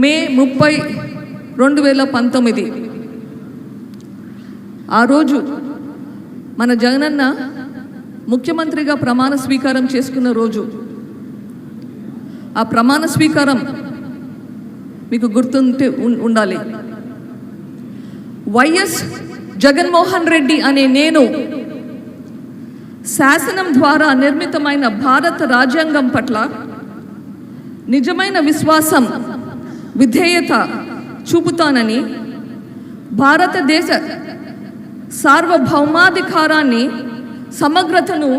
మే 30, 2019 ఆ రోజు మన జగనన్న ముఖ్యమంత్రిగా ప్రమాణ స్వీకారం చేసుకున్న రోజు. ఆ ప్రమాణ స్వీకారం మీకు గుర్తుంటే ఉండాలి. వైఎస్ జగన్మోహన్ రెడ్డి అనే నేను శాసనం ద్వారా నిర్మితమైన భారత రాజ్యాంగం పట్ల నిజమైన విశ్వాసం, విధేయత చూపుతానని, భారతదేశ సార్వభౌమాధికారాన్ని, సమగ్రతను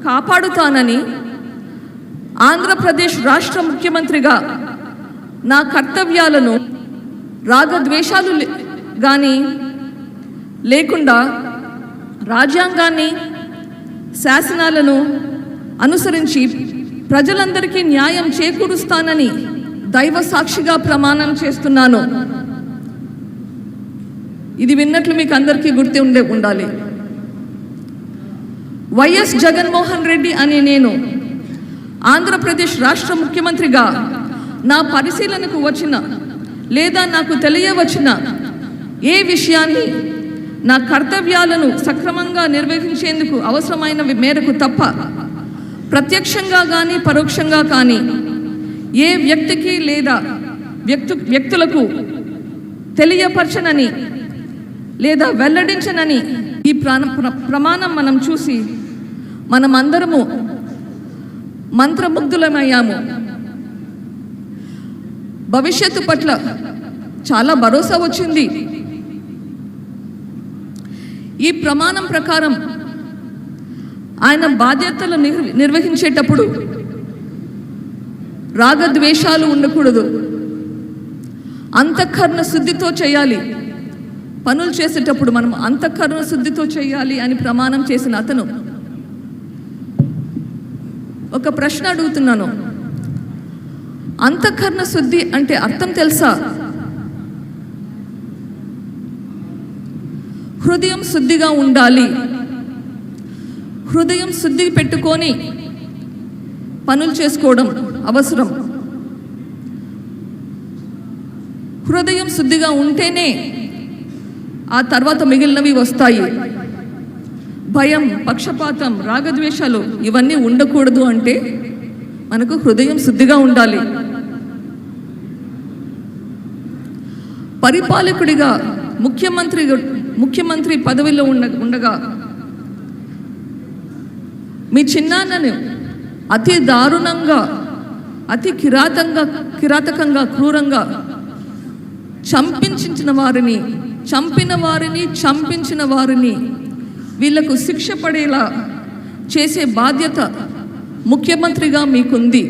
కాపాడుతానని, ఆంధ్రప్రదేశ్ రాష్ట్ర ముఖ్యమంత్రిగా నా కర్తవ్యాలను రాగద్వేషాలు కానీ లేకుండా రాజ్యాంగాన్ని, శాసనాలను అనుసరించి ప్రజలందరికీ న్యాయం చేకూరుస్తానని దైవ సాక్షిగా ప్రమాణం చేస్తున్నాను. ఇది విన్నట్లు మీకు అందరికీ గుర్తు ఉండాలి. వైఎస్ జగన్మోహన్ రెడ్డి అనే నేను ఆంధ్రప్రదేశ్ రాష్ట్ర ముఖ్యమంత్రిగా నా పరిశీలనకు వచ్చిన లేదా నాకు తెలియవచ్చిన ఏ విషయాన్ని నా కర్తవ్యాలను సక్రమంగా నిర్వహించేందుకు అవసరమైన మేరకు తప్ప ప్రత్యక్షంగా కానీ పరోక్షంగా కానీ ఏ వ్యక్తికి లేదా వ్యక్తులకు తెలియపరచనని లేదా వెల్లడించనని ఈ ప్రమాణం మనం చూసి మనమందరము మంత్రముగ్ధులమయ్యాము. భవిష్యత్తు పట్ల చాలా భరోసా వచ్చింది. ఈ ప్రమాణం ప్రకారం ఆయన బాధ్యతలు నిర్వహించేటప్పుడు రాగద్వేషాలు ఉండకూడదు, అంతఃకరణ శుద్ధితో చేయాలి. పనులు చేసేటప్పుడు మనం అంతఃకరణ శుద్ధితో చేయాలి అని ప్రమాణం చేసిన అతను ఒక ప్రశ్న అడుగుతున్నాను. అంతఃకరణ శుద్ధి అంటే అర్థం తెలుసా? హృదయం శుద్ధిగా ఉండాలి. హృదయం శుద్ధి పెట్టుకొని పనులు చేసుకోవడం అవసరం. హృదయం శుద్ధిగా ఉంటేనే ఆ తర్వాత మిగిలినవి వస్తాయి. భయం, పక్షపాతం, రాగద్వేషాలు ఇవన్నీ ఉండకూడదు అంటే మనకు హృదయం శుద్ధిగా ఉండాలి. పరిపాలకుడిగా ముఖ్యమంత్రి పదవిలో ఉండగా మీ చిన్నాన్నను అతి దారుణంగా, అతి కిరాతకంగా, క్రూరంగా చంపిన వారిని వీళ్లకు శిక్ష పడేలా చేసే బాధ్యత ముఖ్యమంత్రిగా మీకుంది.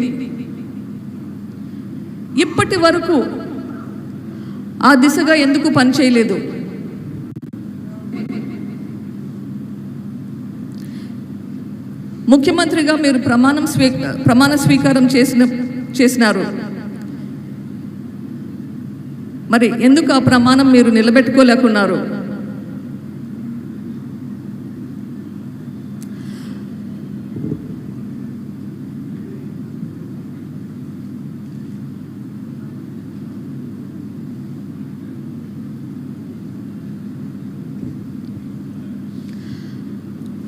ఇప్పటి వరకు ఆ దిశగా ఎందుకు పనిచేయలేదు? ముఖ్యమంత్రిగా మీరు ప్రమాణ స్వీకారం చేసినారు. మరి ఎందుకు ఆ ప్రమాణం మీరు నిలబెట్టుకోలేకున్నారు?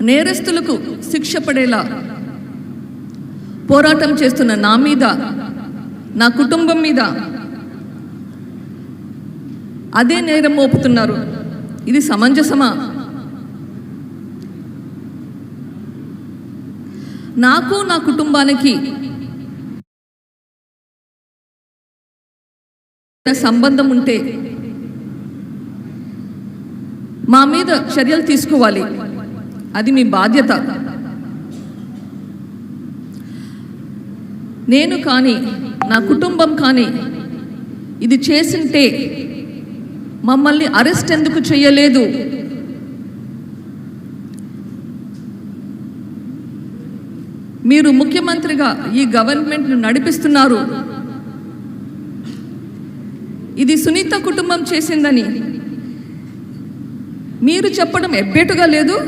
నేరస్తులకు శిక్ష పడేలా పోరాటం చేస్తున్న నా మీద, నా కుటుంబం మీద అదే నేరం మోపుతున్నారు. ఇది సమంజసమా? నాకు, నా కుటుంబానికి సంబంధం ఉంటే మా మీద చర్యలు తీసుకోవాలి. అది మీ బాధ్యత. నేను కానీ, నా కుటుంబం కానీ ఇది చేసింటే మమ్మల్ని అరెస్ట్ ఎందుకు చేయలేదు? మీరు ముఖ్యమంత్రిగా ఈ గవర్నమెంట్ను నడిపిస్తున్నారు. ఇది సునీత కుటుంబం చేసిందని మీరు చెప్పడం ఎబ్బేటుగా లేదు?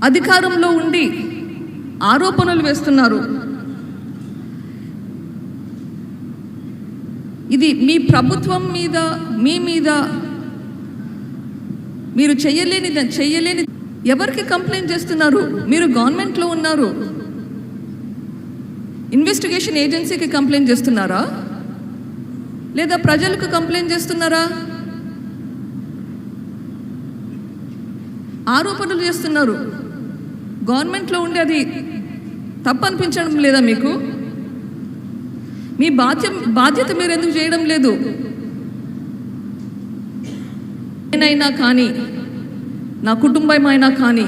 అధికారంలో ఉండి ఆరోపణలు వేస్తున్నారు. ఇది మీ ప్రభుత్వం మీద, మీ మీద మీరు చెయ్యలేని ఎవరికి కంప్లైంట్ చేస్తున్నారు? మీరు గవర్నమెంట్లో ఉన్నారు, ఇన్వెస్టిగేషన్ ఏజెన్సీకి కంప్లైంట్ చేస్తున్నారా లేదా ప్రజలకు కంప్లైంట్ చేస్తున్నారా? ఆరోపణలు చేస్తున్నారు. గవర్నమెంట్లో ఉండి అది తప్పు అనిపించడం లేదా మీకు? మీ బాధ్యత మీరు ఎందుకు చేయడం లేదు? నేనైనా కానీ, నా కుటుంబమైనా కానీ,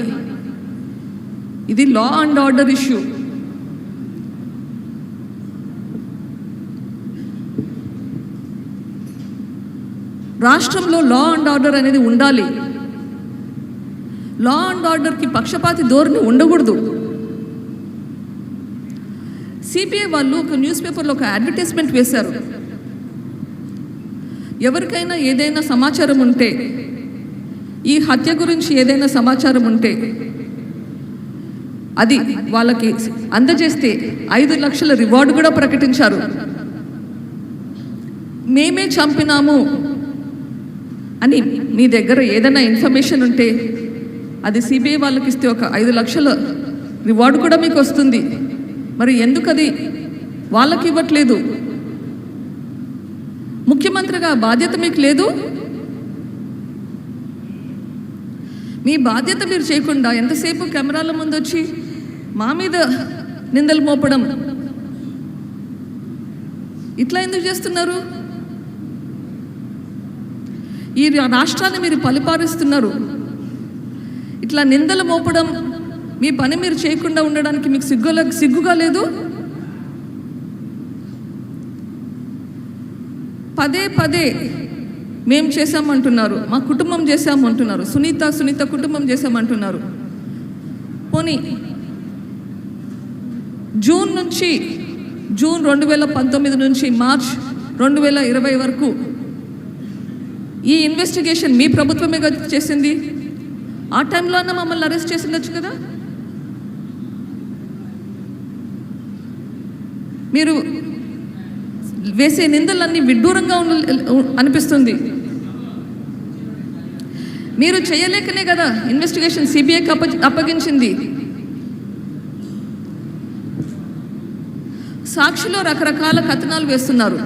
ఇది లా అండ్ ఆర్డర్ ఇష్యూ. రాష్ట్రంలో లా అండ్ ఆర్డర్ అనేది ఉండాలి. లా అండ్ ఆర్డర్కి పక్షపాతి ధోరణి ఉండకూడదు. సిబిఐ వాళ్ళు ఒక న్యూస్ పేపర్లో ఒక అడ్వర్టైజ్మెంట్ వేశారు. ఎవరికైనా ఏదైనా సమాచారం ఉంటే, ఈ హత్య గురించి ఏదైనా సమాచారం ఉంటే అది వాళ్ళకి అందజేస్తే 5 లక్షల రివార్డు కూడా ప్రకటించారు. మేమే చంపినాము అని మీ దగ్గర ఏదైనా ఇన్ఫర్మేషన్ ఉంటే అది సిబిఐ వాళ్ళకి ఇస్తే ఒక 5 లక్షల రివార్డు కూడా మీకు వస్తుంది. మరి ఎందుకు అది వాళ్ళకి ఇవ్వట్లేదు? ముఖ్యమంత్రిగా బాధ్యత మీకు లేదు? మీ బాధ్యత మీరు చేయకుండా ఎంతసేపు కెమెరాల ముందు వచ్చి మా మీద నిందలు మోపడం, ఇట్లా ఎందుకు చేస్తున్నారు? ఈ రాష్ట్రాన్ని మీరు పరిపాలిస్తున్నారు. ఇట్లా నిందలు మోపడం, మీ పని మీరు చేయకుండా ఉండడానికి మీకు సిగ్గుగా లేదు? పదే మేం చేశామంటున్నారు, మా కుటుంబం చేశామంటున్నారు, సునీత కుటుంబం చేశామంటున్నారు. పోనీ జూన్ 2019 నుంచి మార్చ్ 2020 వరకు ఈ ఇన్వెస్టిగేషన్ మీ ప్రభుత్వమే చేసింది. ఆ టైంలో అన్న మమ్మల్ని అరెస్ట్ చేసిండొచ్చు కదా. మీరు వేసే నిందలన్నీ విడ్డూరంగా అనిపిస్తుంది. మీరు చేయలేకనే కదా ఇన్వెస్టిగేషన్ సిబిఐకి అప్పగించింది. సాక్షిలో రకరకాల కథనాలు వేస్తున్నారు.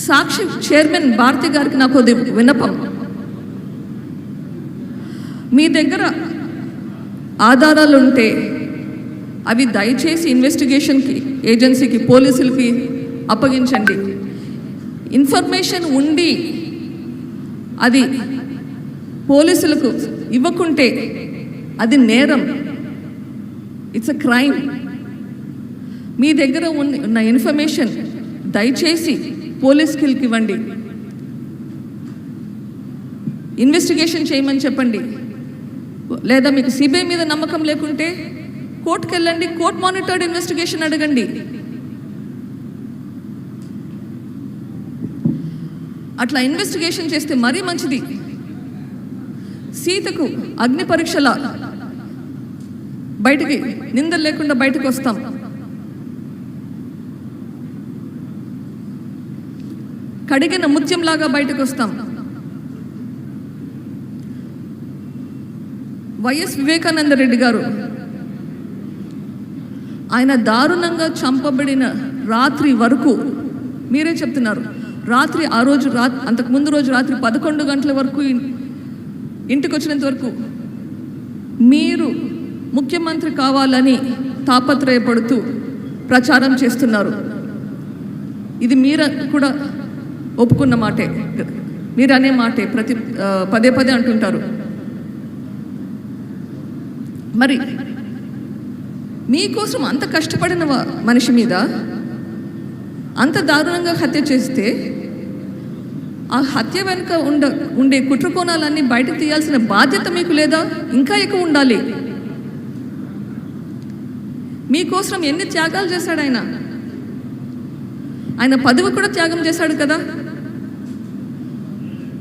సాక్షి చైర్మన్ భారతి గారికి నాకు విన్నపం, మీ దగ్గర ఆధారాలు ఉంటే అవి దయచేసి ఇన్వెస్టిగేషన్కి ఏజెన్సీకి, పోలీసులకి అప్పగించండి. ఇన్ఫర్మేషన్ ఉండి అది పోలీసులకు ఇవ్వకుంటే అది నేరం, ఇట్స్ అ క్రైమ్. మీ దగ్గర ఉన్న ఇన్ఫర్మేషన్ దయచేసి పోలీసుకి ఇవ్వండి, ఇన్వెస్టిగేషన్ చేయమని చెప్పండి. లేదా మీకు సిబిఐ మీద నమ్మకం లేకుంటే కోర్టుకు వెళ్ళండి, కోర్ట్ మానిటర్డ్ ఇన్వెస్టిగేషన్ అడగండి. అట్లా ఇన్వెస్టిగేషన్ చేస్తే మరీ మంచిది. సీతకు అగ్ని పరీక్షల బయటికి నిందలు లేకుండా బయటకు వస్తాం. కడిగిన ముత్యంలాగా బయటకు వస్తాం. వైఎస్ వివేకానంద రెడ్డి గారు ఆయన దారుణంగా చంపబడిన రాత్రి వరకు మీరే చెప్తున్నారు, రాత్రి ఆ రోజు అంతకుముందు రోజు రాత్రి 11 గంటల వరకు ఇంటికి వచ్చినంత వరకు మీరు ముఖ్యమంత్రి కావాలని తాపత్రయపడుతూ ప్రచారం చేస్తున్నారు. ఇది మీరు కూడా ఒప్పుకున్న మాటే, మీరు అనే మాటే, పదే అంటుంటారు. మరి మీకోసం అంత కష్టపడిన మనిషి మీద అంత దారుణంగా హత్య చేస్తే ఆ హత్య వెనుక ఉండే కుట్రకోణాలన్నీ బయటకు తీయాల్సిన బాధ్యత మీకు లేదా? ఇంకా ఎక్కువ ఉండాలి. మీకోసం ఎన్ని త్యాగాలు చేశాడు ఆయన. ఆయన పదవి కూడా త్యాగం చేశాడు కదా.